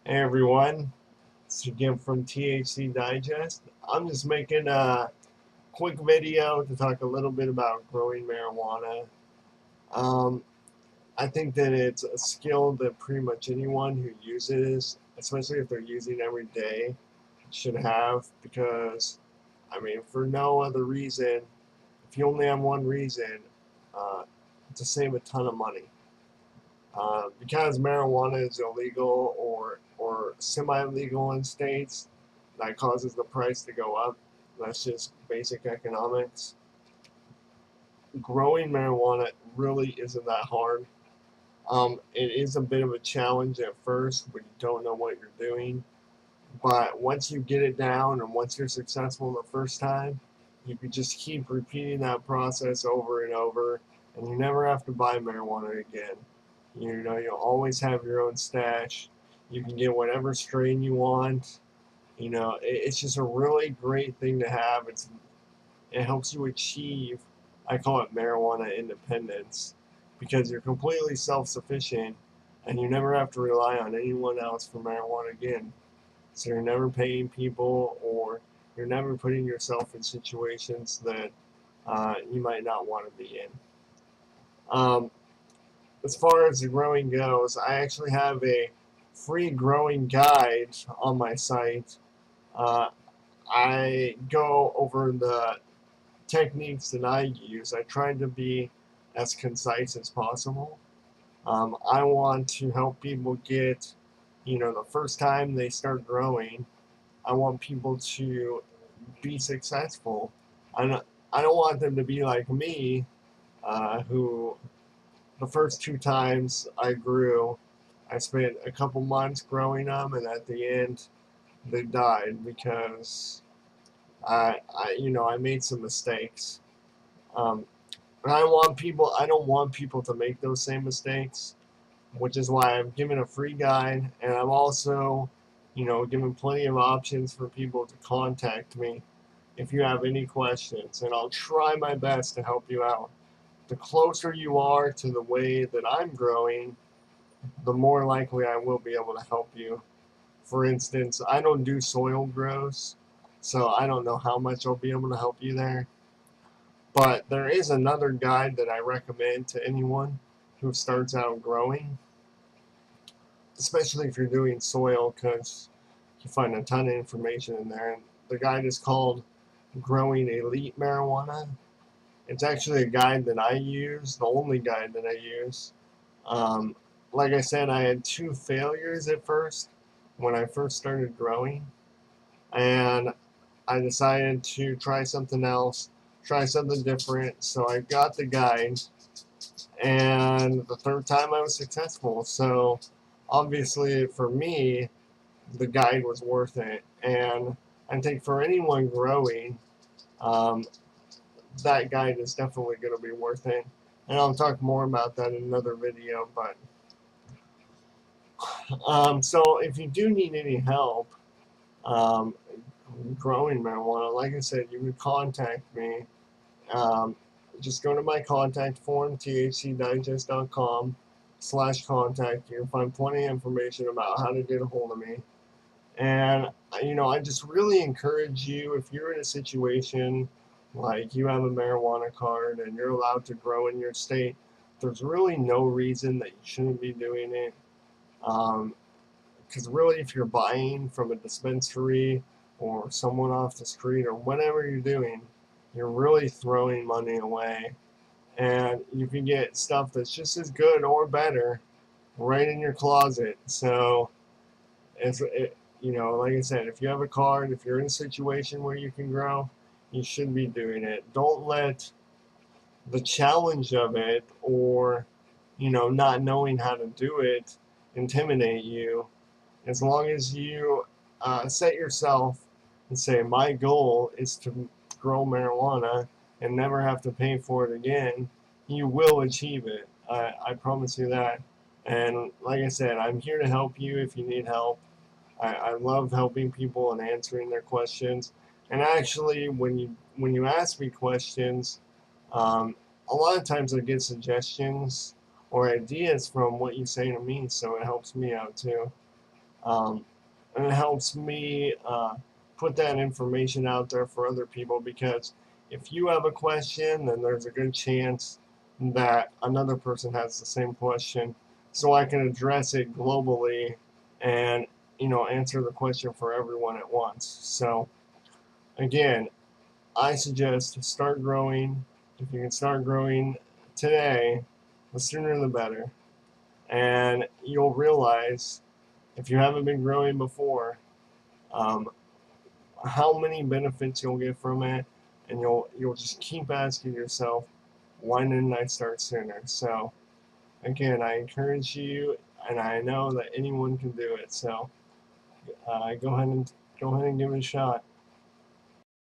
Hey everyone, it's Jim from THC Digest. I'm just making a quick video to talk a little bit about growing marijuana. Um, I think that it's a skill that pretty much anyone who uses, especially if they're using every day, should have because, I mean, for no other reason, if you only have one reason, uh, to save a ton of money. Because marijuana is illegal or semi-legal in states, that causes the price to go up. That's just basic economics. Growing marijuana really isn't that hard. It is a bit of a challenge at first when you don't know what you're doing, but once you get it down and once you're successful the first time, you can just keep repeating that process over and over, and you never have to buy marijuana again. You know, you'll always have your own stash. You can get whatever strain you want. You know, it's just a really great thing to have. It helps you achieve, I call it marijuana independence, because you're completely self-sufficient and you never have to rely on anyone else for marijuana again. So you're never paying people, or you're never putting yourself in situations that you might not want to be in. Um, as far as the growing goes, I actually have a free growing guide on my site. Uh, I go over the techniques that I use. I try to be as concise as possible. I want to help people get, the first time they start growing, I want people to be successful. I don't, I don't want them to be like me, who the first two times I grew, I spent a couple months growing them, and at the end, they died because I made some mistakes. Um, and I don't want people to make those same mistakes, which is why I'm giving a free guide, and I'm also, giving plenty of options for people to contact me if you have any questions, and I'll try my best to help you out. The closer you are to the way that I'm growing, the more likely I will be able to help you. For instance, I don't do soil grows, so I don't know how much I'll be able to help you there. But there is another guide that I recommend to anyone who starts out growing, especially if you're doing soil, because you find a ton of information in there. And the guide is called Growing Elite Marijuana. It's actually a guide that I use, the only guide that I use. Um, like I said, I had two failures at first when I first started growing, and I decided to try something else, try something different. So I got the guide, and the third time I was successful. So obviously, for me, the guide was worth it. And I think for anyone growing, um, that guide is definitely going to be worth it. And I'll talk more about that in another video. But so if you do need any help um, growing marijuana, like I said, you can contact me. Um, just go to my contact form, thcdigest.com/contact. You can find plenty of information about how to get a hold of me. And, I just really encourage you, if you're in a situation like you have a marijuana card and you're allowed to grow in your state, there's really no reason that you shouldn't be doing it. Because really, if you're buying from a dispensary or someone off the street or whatever you're doing, you're really throwing money away. And you can get stuff that's just as good or better right in your closet. So, like I said, if you have a card, if you're in a situation where you can grow, you should be doing it. Don't let the challenge of it, or not knowing how to do it, intimidate you. As long as you set yourself and say, my goal is to grow marijuana and never have to pay for it again, you will achieve it. I promise you that. And like I said, I'm here to help you if you need help. I love helping people and answering their questions. And actually, when you ask me questions, a lot of times I get suggestions or ideas from what you say to me, so it helps me out too. And it helps me put that information out there for other people, because if you have a question, then there's a good chance that another person has the same question, so I can address it globally and answer the question for everyone at once. So again, I suggest start growing. If you can start growing today, the sooner the better. And you'll realize, if you haven't been growing before, um, how many benefits you'll get from it, and you'll just keep asking yourself, why didn't I start sooner? So again, I encourage you, and I know that anyone can do it. So go ahead and give it a shot.